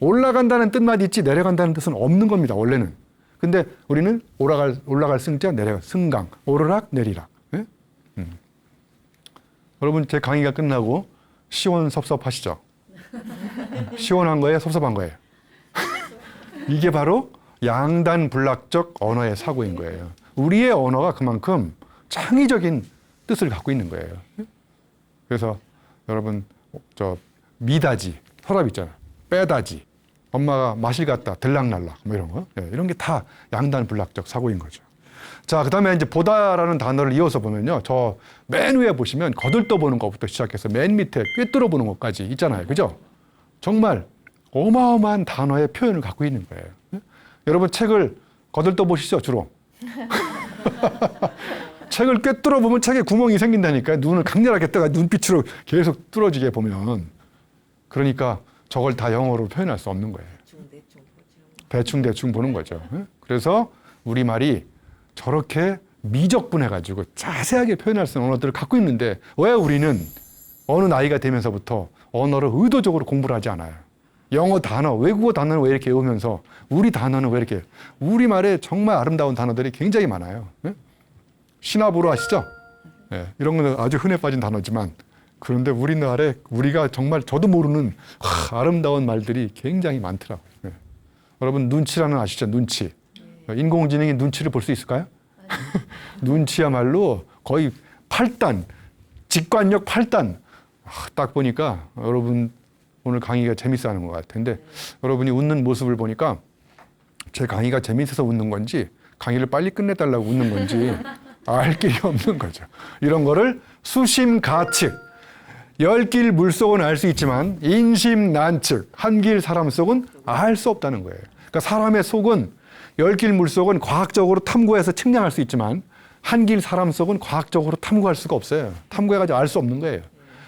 올라간다는 뜻만 있지 내려간다는 뜻은 없는 겁니다. 원래는. 근데 우리는 올라갈 승자, 내려갈 승강, 오르락 내리락. 예? 여러분 제 강의가 끝나고 시원섭섭하시죠? 시원한 거예요? 섭섭한 거예요? 이게 바로 양단불락적 언어의 사고인 거예요. 우리의 언어가 그만큼 창의적인 뜻을 갖고 있는 거예요. 그래서 여러분 저 미다지, 서랍 있잖아요. 빼다지, 엄마가 마실 갔다 들락날락 뭐 이런 거, 이런 게 다 양단불락적 사고인 거죠. 자, 그다음에 이제 보다라는 단어를 이어서 보면요, 저 맨 위에 보시면 거들떠보는 것부터 시작해서 맨 밑에 꿰뚫어보는 것까지 있잖아요, 그죠? 정말 어마어마한 단어의 표현을 갖고 있는 거예요. 여러분 책을 거들떠 보시죠, 주로. 책을 꿰뚫어 보면 책에 구멍이 생긴다니까요. 눈을 강렬하게 떠가 눈빛으로 계속 뚫어지게 보면. 그러니까 저걸 다 영어로 표현할 수 없는 거예요. 대충 보는 거죠. 그래서 우리말이 저렇게 미적분해가지고 자세하게 표현할 수 있는 언어들을 갖고 있는데 왜 우리는 어느 나이가 되면서부터 언어를 의도적으로 공부를 하지 않아요? 영어 단어, 외국어 단어는 왜 이렇게 외우면서 우리 단어는 왜 이렇게 우리말에 정말 아름다운 단어들이 굉장히 많아요. 시나브로 아시죠? 이런 건 아주 흔해 빠진 단어지만 그런데 우리나라에 우리가 정말 저도 모르는 아름다운 말들이 굉장히 많더라고요. 여러분 눈치라는 아시죠? 눈치. 인공지능이 눈치를 볼 수 있을까요? 눈치야말로 거의 8단, 직관력 8단. 딱 보니까 여러분 오늘 강의가 재밌어 하는 것 같은데 여러분이 웃는 모습을 보니까 제 강의가 재밌어서 웃는 건지 강의를 빨리 끝내달라고 웃는 건지 알 길이 없는 거죠. 이런 거를 수심가측, 열길 물속은 알 수 있지만 인심난측, 한길 사람 속은 알 수 없다는 거예요. 그러니까 사람의 속은 열길 물속은 과학적으로 탐구해서 측량할 수 있지만 한길 사람 속은 과학적으로 탐구할 수가 없어요. 탐구해가지고 알 수 없는 거예요.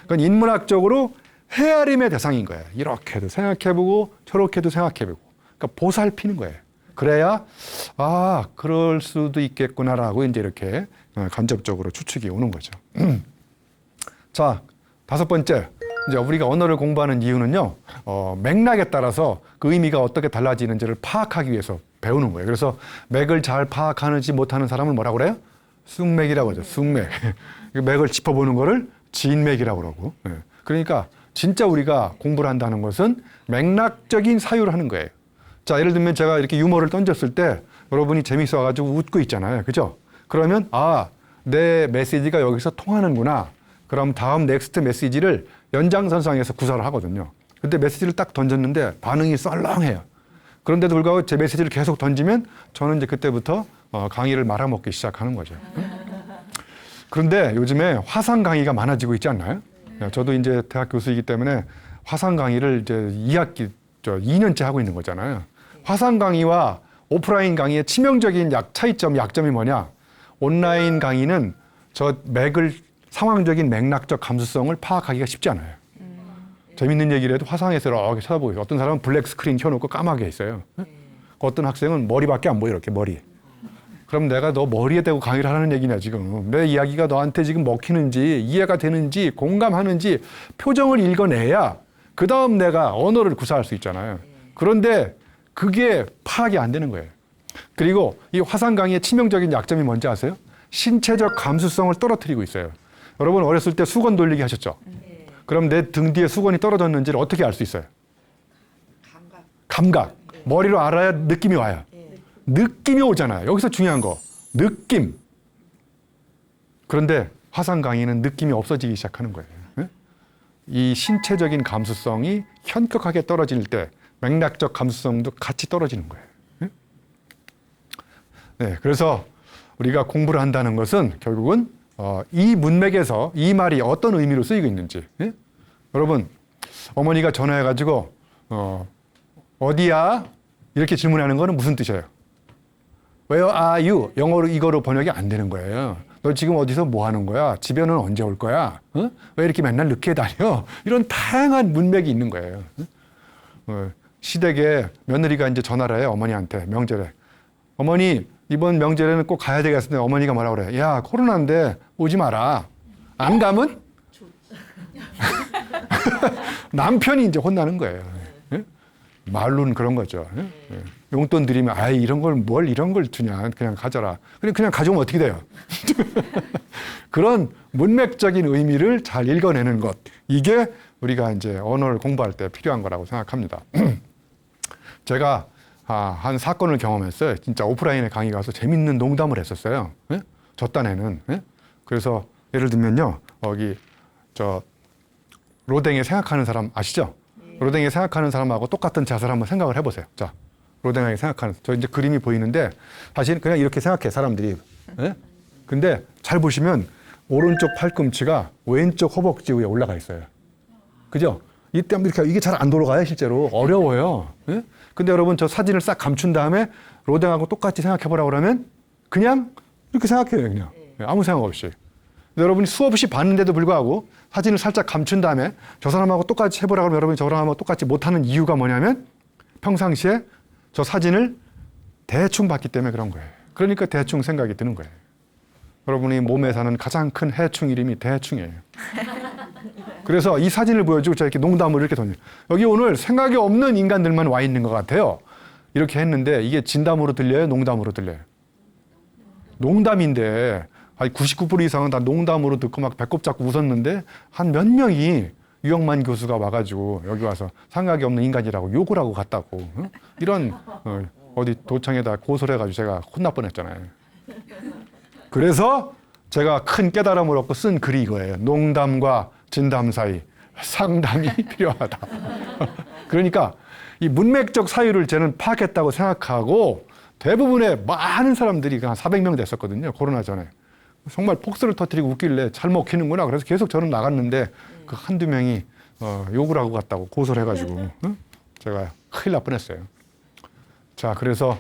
그러니까 인문학적으로 헤아림의 대상인 거예요. 이렇게도 생각해보고 저렇게도 생각해보고. 그러니까 보살피는 거예요. 그래야 그럴 수도 있겠구나라고 이제 이렇게 간접적으로 추측이 오는 거죠. 자, 5번째. 이제 우리가 언어를 공부하는 이유는요, 맥락에 따라서 그 의미가 어떻게 달라지는지를 파악하기 위해서 배우는 거예요. 그래서 맥을 잘 파악하는지 못하는 사람을 뭐라고 그래요? 쑥맥이라고 하죠. 쑥맥. 맥을 짚어보는 거를 진맥이라고 그러고. 그러니까 진짜 우리가 공부를 한다는 것은 맥락적인 사유를 하는 거예요. 자, 예를 들면 제가 이렇게 유머를 던졌을 때 여러분이 재밌어가지고 웃고 있잖아요. 그죠? 그러면 내 메시지가 여기서 통하는구나. 그럼 다음 넥스트 메시지를 연장선상에서 구사를 하거든요. 근데 메시지를 딱 던졌는데 반응이 썰렁해요. 그런데도 불구하고 제 메시지를 계속 던지면 저는 이제 그때부터 강의를 말아먹기 시작하는 거죠. 그런데 요즘에 화상 강의가 많아지고 있지 않나요? 저도 이제 대학 교수이기 때문에 화상 강의를 이제 2학기, 2년째 하고 있는 거잖아요. 화상 강의와 오프라인 강의의 치명적인 약점이 뭐냐? 온라인 강의는 저 상황적인 맥락적 감수성을 파악하기가 쉽지 않아요. 재밌는 얘기를 해도 화상에서 이렇게 쳐다보고 있어요. 어떤 사람은 블랙 스크린 켜놓고 까맣게 있어요. 어떤 학생은 머리밖에 안 보여, 이렇게 머리. 그럼 내가 너 머리에 대고 강의를 하라는 얘기냐, 지금. 내 이야기가 너한테 지금 먹히는지, 이해가 되는지, 공감하는지 표정을 읽어내야 그 다음 내가 언어를 구사할 수 있잖아요. 그런데 그게 파악이 안 되는 거예요. 그리고 이 화상 강의의 치명적인 약점이 뭔지 아세요? 신체적 감수성을 떨어뜨리고 있어요. 여러분 어렸을 때 수건 돌리기 하셨죠? 그럼 내 등 뒤에 수건이 떨어졌는지를 어떻게 알 수 있어요? 감각. 머리로 알아야 느낌이 와요. 느낌이 오잖아요. 여기서 중요한 거. 느낌. 그런데 화상 강의는 느낌이 없어지기 시작하는 거예요. 이 신체적인 감수성이 현격하게 떨어질 때 맥락적 감수성도 같이 떨어지는 거예요. 네, 그래서 우리가 공부를 한다는 것은 결국은 이 문맥에서 이 말이 어떤 의미로 쓰이고 있는지. 여러분, 어머니가 전화해가지고 어디야? 이렇게 질문하는 거는 무슨 뜻이에요? Where are you? 영어로 이거로 번역이 안 되는 거예요. 너 지금 어디서 뭐 하는 거야? 집에는 언제 올 거야? 왜 이렇게 맨날 늦게 다녀? 이런 다양한 문맥이 있는 거예요. 시댁에 며느리가 이제 전화를 해요. 어머니한테 명절에. 어머니 이번 명절에는 꼭 가야 되겠는데 어머니가 뭐라고 그래? 야, 코로나인데 오지 마라. 안 가면? 남편이 이제 혼나는 거예요. 말로는 그런 거죠. 용돈 드리면 아이 이런 걸 주냐? 그냥 가져라. 그냥 가져오면 어떻게 돼요? 그런 문맥적인 의미를 잘 읽어내는 것. 이게 우리가 이제 언어를 공부할 때 필요한 거라고 생각합니다. 제가 한 사건을 경험했어요. 진짜 오프라인에 강의 가서 재밌는 농담을 했었어요. 저 딴에는. 그래서 예를 들면요. 여기 로댕에 생각하는 사람 아시죠? 로댕에 생각하는 사람하고 똑같은 자세를 한번 생각을 해보세요. 자, 로댕하게 생각하는. 저 이제 그림이 보이는데 사실 그냥 이렇게 생각해 사람들이. 근데 잘 보시면 오른쪽 팔꿈치가 왼쪽 허벅지 위에 올라가 있어요. 그죠? 이때 이렇게 이게 잘 안 돌아가요, 실제로. 어려워요. 근데 여러분 저 사진을 싹 감춘 다음에 로댕하고 똑같이 생각해 보라고 그러면 그냥 이렇게 생각해요, 그냥. 아무 생각 없이. 여러분이 수없이 봤는데도 불구하고 사진을 살짝 감춘 다음에 저 사람하고 똑같이 해보라고 하면 여러분이 저 사람하고 똑같이 못하는 이유가 뭐냐면 평상시에 저 사진을 대충 봤기 때문에 그런 거예요. 그러니까 대충 생각이 드는 거예요. 여러분이 몸에 사는 가장 큰 해충 이름이 대충이에요. 그래서 이 사진을 보여주고 제가 이렇게 농담을 이렇게 던져요. 여기 오늘 생각이 없는 인간들만 와 있는 것 같아요. 이렇게 했는데 이게 진담으로 들려요? 농담으로 들려요? 농담인데 99% 이상은 다 농담으로 듣고 막 배꼽 잡고 웃었는데 한 몇 명이 유영만 교수가 와가지고 여기 와서 생각이 없는 인간이라고 욕을 하고 갔다고. 이런 어디 도청에다 고소를 해가지고 제가 혼날 뻔했잖아요. 그래서 제가 큰 깨달음을 얻고 쓴 글이 이거예요. 농담과 진담 사이 상담이 필요하다. 그러니까 이 문맥적 사유를 저는 파악했다고 생각하고 대부분의 많은 사람들이 한 400명 됐었거든요. 코로나 전에. 정말 폭스를 터뜨리고 웃길래 잘 먹히는구나. 그래서 계속 저는 나갔는데 그 한두 명이 욕을 하고 갔다고 고소를 해가지고 제가 큰일 날 뻔했어요. 자, 그래서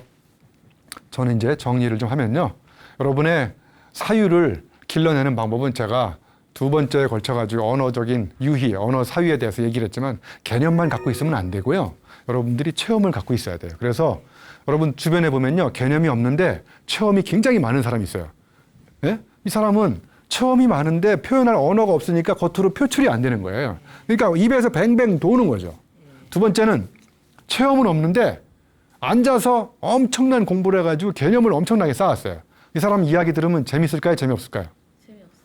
저는 이제 정리를 좀 하면요. 여러분의 사유를 길러내는 방법은 제가 두 번째에 걸쳐가지고 언어적인 유희, 언어 사유에 대해서 얘기를 했지만 개념만 갖고 있으면 안 되고요. 여러분들이 체험을 갖고 있어야 돼요. 그래서 여러분 주변에 보면요. 개념이 없는데 체험이 굉장히 많은 사람이 있어요. 예? 이 사람은 체험이 많은데 표현할 언어가 없으니까 겉으로 표출이 안 되는 거예요. 그러니까 입에서 뱅뱅 도는 거죠. 두 번째는 체험은 없는데 앉아서 엄청난 공부를 해가지고 개념을 엄청나게 쌓았어요. 이 사람 이야기 들으면 재밌을까요? 재미없을까요?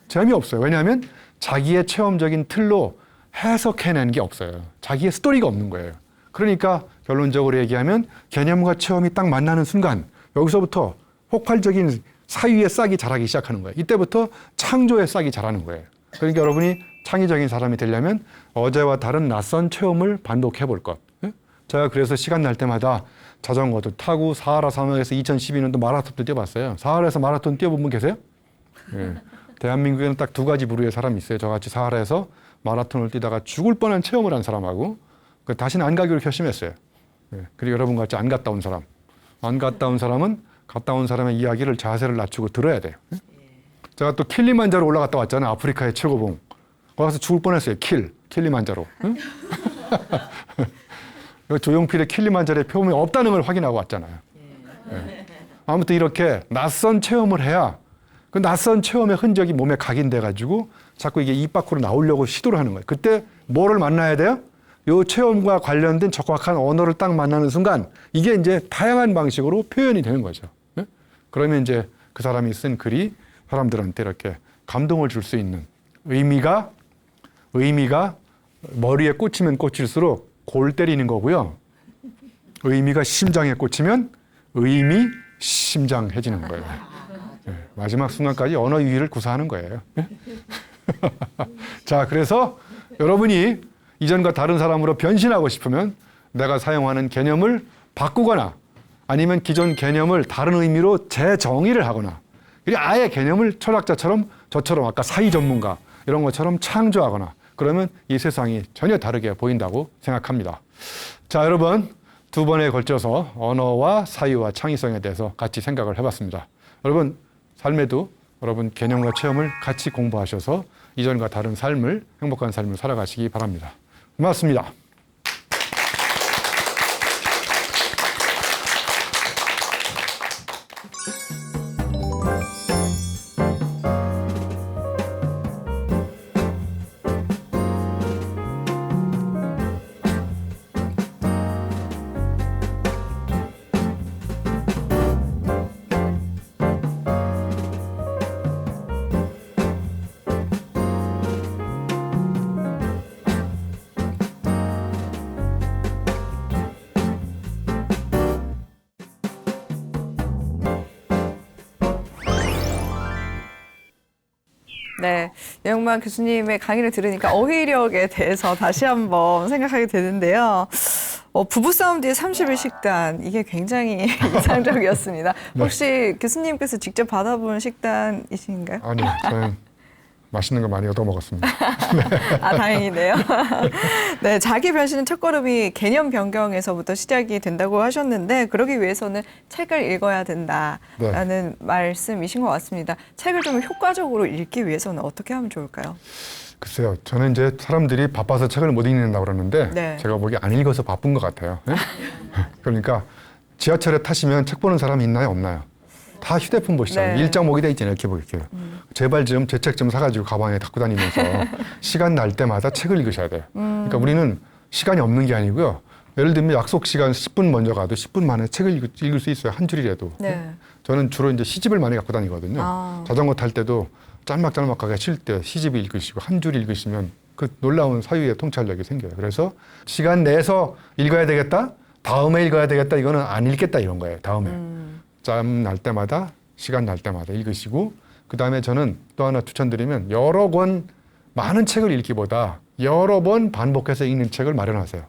재미없어요. 왜냐하면 자기의 체험적인 틀로 해석해낸 게 없어요. 자기의 스토리가 없는 거예요. 그러니까 결론적으로 얘기하면 개념과 체험이 딱 만나는 순간 여기서부터 폭발적인 사유의 싹이 자라기 시작하는 거예요. 이때부터 창조의 싹이 자라는 거예요. 그러니까 여러분이 창의적인 사람이 되려면 어제와 다른 낯선 체험을 반복해 볼 것. 제가 그래서 시간 날 때마다 자전거도 타고 사하라 사막에서 2012년도 마라톤도 뛰어봤어요. 사하라에서 마라톤 뛰어본 분 계세요? 예. 대한민국에는 딱 두 가지 부류의 사람이 있어요. 저같이 사하라에서 마라톤을 뛰다가 죽을 뻔한 체험을 한 사람하고 다시는 안 가기로 결심했어요. 예. 그리고 여러분 같이 안 갔다 온 사람. 안 갔다 온 사람은 갔다 온 사람의 이야기를 자세를 낮추고 들어야 돼요. 예? 제가 또 킬리만자로 올라갔다 왔잖아요. 아프리카의 최고봉. 거기 가서 죽을 뻔했어요. 킬리만자로. 응? 조용필의 킬리만자로의 표범이 없다는 걸 확인하고 왔잖아요. 예. 아무튼 이렇게 낯선 체험을 해야 그 낯선 체험의 흔적이 몸에 각인돼 가지고 자꾸 이게 입 밖으로 나오려고 시도를 하는 거예요. 그때 뭐를 만나야 돼요? 요 체험과 관련된 적확한 언어를 딱 만나는 순간 이게 이제 다양한 방식으로 표현이 되는 거죠. 예? 그러면 이제 그 사람이 쓴 글이 사람들한테 이렇게 감동을 줄 수 있는 의미가 머리에 꽂히면 꽂힐수록 골 때리는 거고요. 의미가 심장에 꽂히면 의미 심장해지는 거예요. 네, 마지막 순간까지 언어 유희를 구사하는 거예요. 자, 그래서 여러분이 이전과 다른 사람으로 변신하고 싶으면 내가 사용하는 개념을 바꾸거나 아니면 기존 개념을 다른 의미로 재정의를 하거나 그리고 아예 개념을 철학자처럼 저처럼 아까 사회 전문가 이런 것처럼 창조하거나 그러면 이 세상이 전혀 다르게 보인다고 생각합니다. 자, 여러분 두 번에 걸쳐서 언어와 사유와 창의성에 대해서 같이 생각을 해봤습니다. 여러분 삶에도 여러분 개념과 체험을 같이 공부하셔서 이전과 다른 삶을 행복한 삶을 살아가시기 바랍니다. 고맙습니다. 네, 유영만 교수님의 강의를 들으니까 어휘력에 대해서 다시 한번 생각하게 되는데요. 부부싸움 뒤에 30일 식단, 이게 굉장히 이상적이었습니다. 혹시 교수님께서 직접 받아본 식단이신가요? 아니요, 저는 맛있는 거 많이 얻어먹었습니다. 아, 다행이네요. 네, 자기 변신은 첫걸음이 개념 변경에서부터 시작이 된다고 하셨는데 그러기 위해서는 책을 읽어야 된다라는 말씀이신 것 같습니다. 책을 좀 효과적으로 읽기 위해서는 어떻게 하면 좋을까요? 글쎄요, 저는 이제 사람들이 바빠서 책을 못 읽는다고 그러는데 네. 제가 보기에 안 읽어서 바쁜 것 같아요. 예? 그러니까 지하철에 타시면 책 보는 사람이 있나요, 없나요? 다 휴대폰 보시잖아요. 네. 일자목이 돼 있잖아요. 이렇게 보게요. 제발 좀 제 책 좀 사가지고 가방에 갖고 다니면서 시간 날 때마다 책을 읽으셔야 돼요. 그러니까 우리는 시간이 없는 게 아니고요. 예를 들면 약속 시간 10분 먼저 가도 10분 만에 책을 읽을 수 있어요. 한 줄이라도. 네. 저는 주로 이제 시집을 많이 갖고 다니거든요. 아. 자전거 탈 때도 짤막짤막하게 쉴 때 시집 읽으시고 한 줄 읽으시면 그 놀라운 사유의 통찰력이 생겨요. 그래서 시간 내서 읽어야 되겠다. 다음에 읽어야 되겠다. 이거는 안 읽겠다 이런 거예요. 다음에. 짬 날 때마다 시간 날 때마다 읽으시고 그다음에 저는 또 하나 추천드리면 여러 권 많은 책을 읽기보다 여러 번 반복해서 읽는 책을 마련하세요.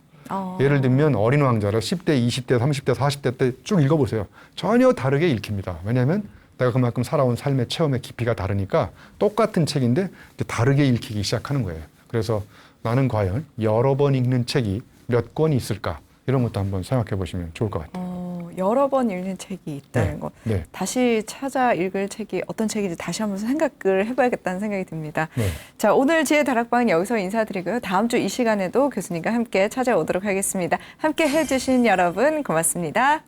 예를 들면 어린 왕자를 10대, 20대, 30대, 40대 때 쭉 읽어보세요. 전혀 다르게 읽힙니다. 왜냐하면 내가 그만큼 살아온 삶의 체험의 깊이가 다르니까 똑같은 책인데 다르게 읽히기 시작하는 거예요. 그래서 나는 과연 여러 번 읽는 책이 몇 권이 있을까? 이런 것도 한번 생각해 보시면 좋을 것 같아요. 여러 번 읽는 책이 있다는 거. 네. 다시 찾아 읽을 책이 어떤 책인지 다시 한번 생각을 해봐야겠다는 생각이 듭니다. 네. 자, 오늘 지혜 다락방은 여기서 인사드리고요. 다음 주 이 시간에도 교수님과 함께 찾아오도록 하겠습니다. 함께 해주신 여러분 고맙습니다.